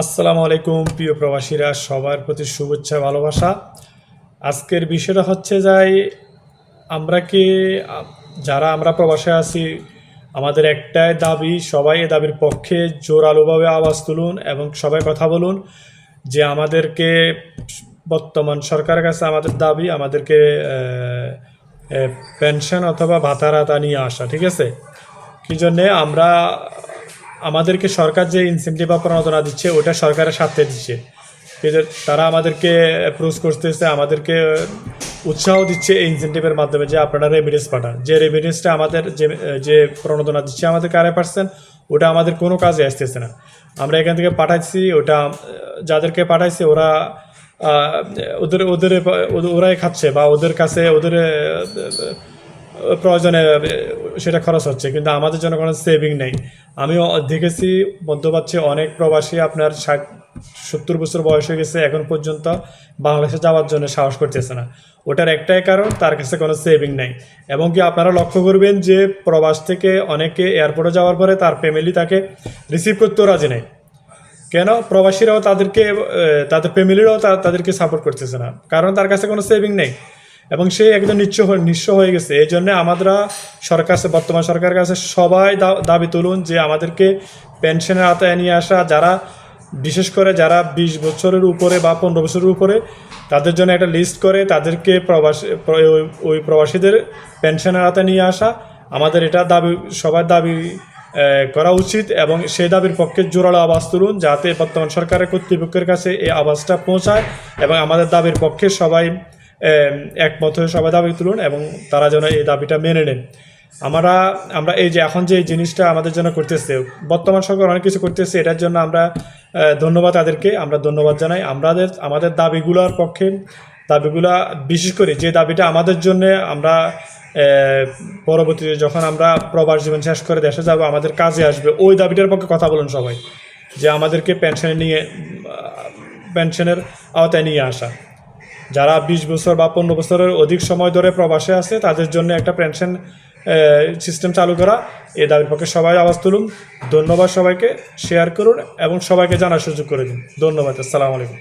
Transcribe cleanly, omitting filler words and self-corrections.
আসসালামু আলাইকুম প্রিয় প্রবাসীরা, সবার প্রতি শুভেচ্ছা ভালোবাসা। আজকের বিষয়টা হচ্ছে আমরা কি যারা আমরা প্রবাসে আছি, আমাদের একটাই দাবি, সবাই এ দাবির পক্ষে জোরালোভাবে আওয়াজ তুলুন এবং সবাই কথা বলুন যে আমাদেরকে বর্তমান সরকারের কাছে আমাদের দাবি, আমাদেরকে পেনশন অথবা ভাতা নিয়ে আসা। ঠিক আছে? কি জন্যে আমরা আমাদেরকে সরকার যে ইনসেন্টিভ বা প্রণোদনা দিচ্ছে ওটা সরকারের স্বার্থে দিচ্ছে। তারা আমাদেরকে অ্যাপ্রোচ করতেছে, আমাদেরকে উৎসাহ দিচ্ছে এই ইনসেন্টিভের মাধ্যমে যে আপনারা রেমিটেন্স পাঠান। যে রেমিটেন্সটা আমাদের যে প্রণোদনা দিচ্ছে আমাদের 8%, ওটা আমাদের কোনো কাজে আসতেছে না। আমরা এখান থেকে পাঠাচ্ছি, ওটা যাদেরকে পাঠাইছি ওরা ওদের ওদের ওরাই খাচ্ছে বা ওদের কাছে ওদের প্রয়োজনে সেটা খরচ হচ্ছে, কিন্তু আমাদের জন্য কোনো সেভিং নেই। আমিও দেখেছি মধ্যপ্রাচ্যে অনেক প্রবাসী আপনার 60-70 বছর বয়স হয়ে গেছে, এখন পর্যন্ত বাংলাদেশে যাওয়ার জন্য সাহস করতেছে না। ওটার একটাই কারণ, তার কাছে কোনো সেভিং নেই। এবং কি আপনারা লক্ষ্য করবেন যে প্রবাস থেকে অনেকে এয়ারপোর্টে যাওয়ার পরে তার ফ্যামিলি তাকে রিসিভ করতেও রাজি নেই। কেন? প্রবাসীরাও তাদের ফ্যামিলিরাও তাদেরকে সাপোর্ট করতেছে না, কারণ তার কাছে কোনো সেভিং নেই এবং সে একদম নিঃস্ব হয়ে গেছে। এই জন্য আমরা বর্তমান সরকারের কাছে সবাই দাবি তুলুন যে আমাদেরকে পেনশনের আওতায় নিয়ে আসা, বিশেষ করে যারা 20 বছরের উপরে বা 15 বছরের উপরে, তাদের জন্য একটা লিস্ট করে তাদেরকে ওই প্রবাসীদের পেনশনের আওতায় নিয়ে আসা আমাদের এটা সবার দাবি করা উচিত। এবং সেই দাবির পক্ষে জোরালো আওয়াজ তুলুন, যাতে বর্তমান সরকারের কর্তৃপক্ষের কাছে এই আওয়াজটা পৌঁছায় এবং আমাদের দাবির পক্ষে সবাই একমত হয়ে সবাই দাবি তুলুন এবং তারা যেন এই দাবিটা মেনে নেন। আমরা এই যে এখন যে জিনিসটা আমাদের জন্য করতেছে, বর্তমান সরকার অনেক কিছু করতেছে, এটার জন্য আমরা ধন্যবাদ, তাদেরকে আমরা ধন্যবাদ জানাই। আমাদের দাবিগুলোর পক্ষে, বিশেষ করে যে দাবিটা আমাদের জন্য, আমরা পরবর্তীতে যখন আমরা প্রবাস জীবন শেষ করে দেশে যাব, আমাদের কাজে আসবে, ওই দাবিটার পক্ষে কথা বলুন সবাই, যে আমাদেরকে পেনশনের আওতায় নিয়ে আসা। যারা 20 বছর বা 15 বছরের অধিক সময় ধরে প্রবাসে আছে, তাদের জন্য একটা পেনশন সিস্টেম চালু করা, এই দাবির পক্ষে সবাই আওয়াজ তুলুন। ধন্যবাদ, সবাইকে শেয়ার করুন এবং সবাইকে জানার সুযোগ করে দিন। ধন্যবাদ। আসসালামু আলাইকুম।